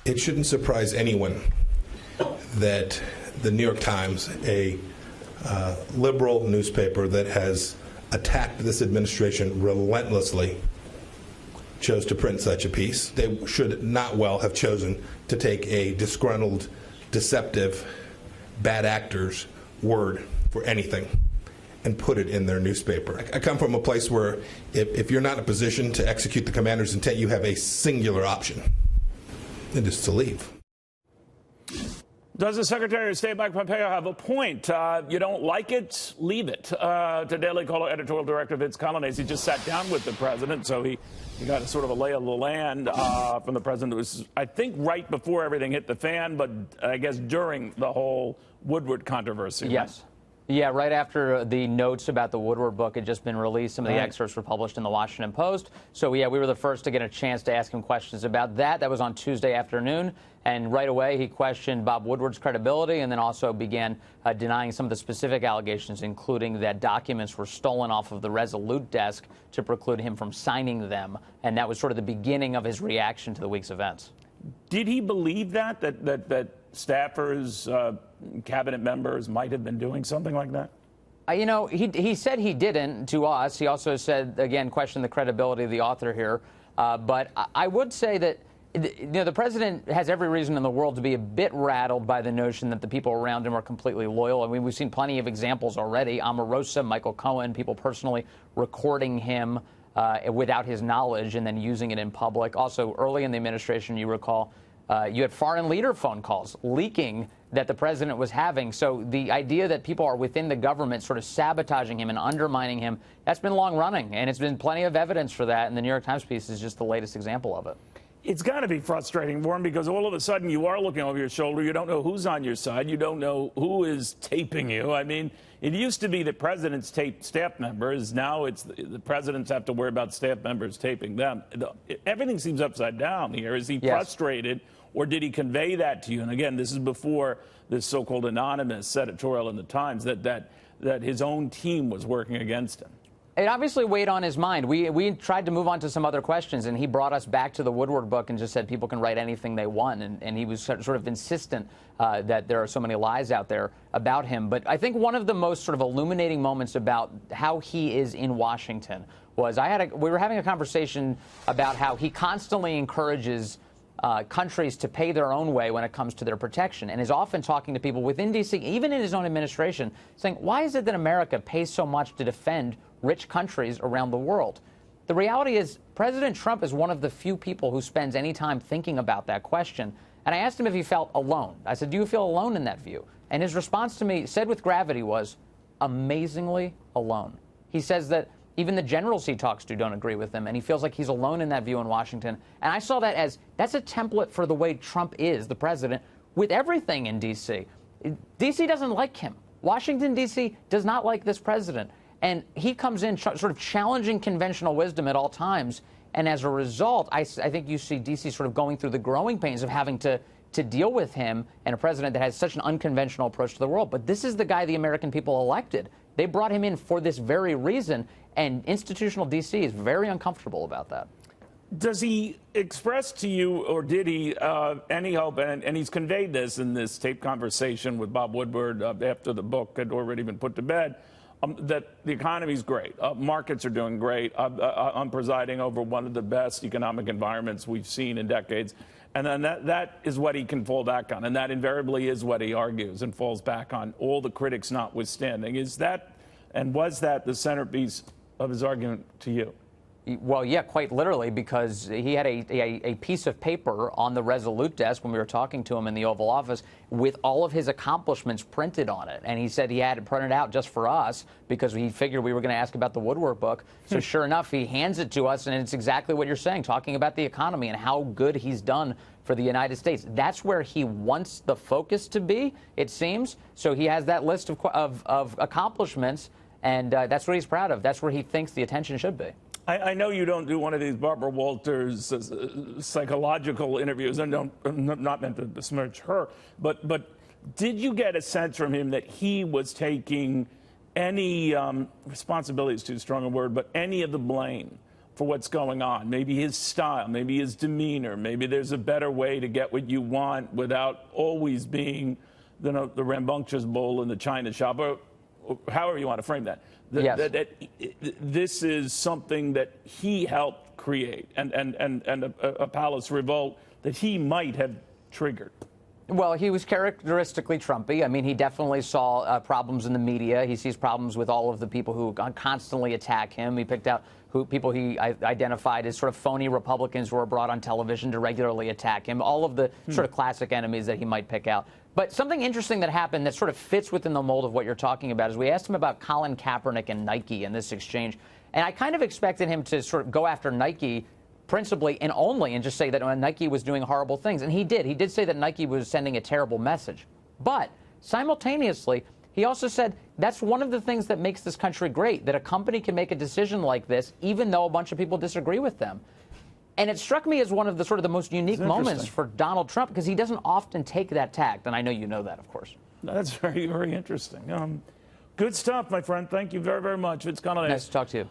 It shouldn't surprise anyone that the New York Times, a liberal newspaper that has attacked this administration relentlessly, chose to print such a piece. They should not well have chosen to take a disgruntled, deceptive, bad actor's word for anything and put it in their newspaper. I come from a place where if you're not in a position to execute the commander's intent, you have a singular option, and it's to leave. Does the Secretary of State Mike Pompeo have a point? You don't like it, leave it. To Daily Caller editorial director Vince Coglianese, he just sat down with the president, so he got a sort of a lay of the land from the president. It was, I think, right before everything hit the fan, but I guess during the whole Woodward controversy. Yes. Right? Yeah, right after the notes about the Woodward book had just been released, some of the excerpts were published in the Washington Post. So, yeah, we were the first to get a chance to ask him questions about that. That was on Tuesday afternoon. And right away, he questioned Bob Woodward's credibility and then also began denying some of the specific allegations, including that documents were stolen off of the Resolute desk to preclude him from signing them. And that was sort of the beginning of his reaction to the week's events. Did he believe that staffers, cabinet members might have been doing something like that? You know, he said he didn't to us. He also said, again, questioned the credibility of the author here. But I would say that, you know, the president has every reason in the world to be a bit rattled by the notion that the people around him are completely loyal. I mean, we've seen plenty of examples already. Omarosa, Michael Cohen, people personally recording him without his knowledge and then using it in public. Also, early in the administration, you recall, you had foreign leader phone calls leaking that the president was having. So the idea that people are within the government sort of sabotaging him and undermining him, that's been long running. And it's been plenty of evidence for that. And the New York Times piece is just the latest example of it. It's got to be frustrating for him because all of a sudden you are looking over your shoulder. You don't know who's on your side. You don't know who is taping you. I mean, it used to be that presidents tape staff members. Now it's the presidents have to worry about staff members taping them. Everything seems upside down here. Is he frustrated, or did he convey that to you? And again, this is before this so-called anonymous editorial in the Times that his own team was working against him. It obviously weighed on his mind. We tried to move on to some other questions, and he brought us back to the Woodward book and just said people can write anything they want. And he was sort of insistent that there are so many lies out there about him. But I think one of the most sort of illuminating moments about how he is in Washington was we were having a conversation about how he constantly encourages countries to pay their own way when it comes to their protection, and is often talking to people within D.C., even in his own administration, saying, why is it that America pays so much to defend rich countries around the world? The reality is President Trump is one of the few people who spends any time thinking about that question. And I asked him if he felt alone. I said, do you feel alone in that view? And his response to me, said with gravity, was amazingly alone. He says that even the generals he talks to don't agree with him, and he feels like he's alone in that view in Washington. And I saw that as that's a template for the way Trump is, the president, with everything in D.C. D.C. doesn't like him. Washington, D.C. does not like this president. And he comes in sort of challenging conventional wisdom at all times. And as a result, I think you see D.C. sort of going through the growing pains of having to deal with him and a president that has such an unconventional approach to the world. But this is the guy the American people elected. They brought him in for this very reason. And institutional D.C. is very uncomfortable about that. Does he express to you, or did he, any hope, and he's conveyed this in this tape conversation with Bob Woodward after the book had already been put to bed, that the economy's great, markets are doing great, I'm presiding over one of the best economic environments we've seen in decades, and then that is what he can fall back on, and that invariably is what he argues and falls back on, all the critics notwithstanding. Is that, and was that the centerpiece of his argument to you? Well, yeah, quite literally, because he had a piece of paper on the Resolute desk when we were talking to him in the Oval Office with all of his accomplishments printed on it. And he said he had it printed out just for us because he figured we were going to ask about the Woodward book. So sure enough, he hands it to us, and it's exactly what you're saying, talking about the economy and how good he's done for the United States. That's where he wants the focus to be, it seems. So he has that list of accomplishments, and that's what he's proud of. That's where he thinks the attention should be. I know you don't do one of these Barbara Walters psychological interviews, and I'm not meant to besmirch her, but did you get a sense from him that he was taking any responsibility is too strong a word, but any of the blame for what's going on. Maybe his style, maybe his demeanor, maybe there's a better way to get what you want without always being the rambunctious bull in the china shop, or however you want to frame that. Yes. This is something that he helped create, and a palace revolt that he might have triggered. Well, he was characteristically Trumpy. I mean, he definitely saw problems in the media. He sees problems with all of the people who constantly attack him. He picked out people he identified as sort of phony Republicans who were brought on television to regularly attack him, all of the sort of classic enemies that he might pick out. But something interesting that happened that sort of fits within the mold of what you're talking about is we asked him about Colin Kaepernick and Nike in this exchange. And I kind of expected him to sort of go after Nike principally and only and just say that Nike was doing horrible things. And he did. He did say that Nike was sending a terrible message. But simultaneously, he also said that's one of the things that makes this country great, that a company can make a decision like this even though a bunch of people disagree with them. And it struck me as one of the sort of the most unique moments for Donald Trump because he doesn't often take that tact. And I know you know that, of course. That's very, very interesting. Good stuff, my friend. Thank you very, very much. It's kind of nice to talk to you.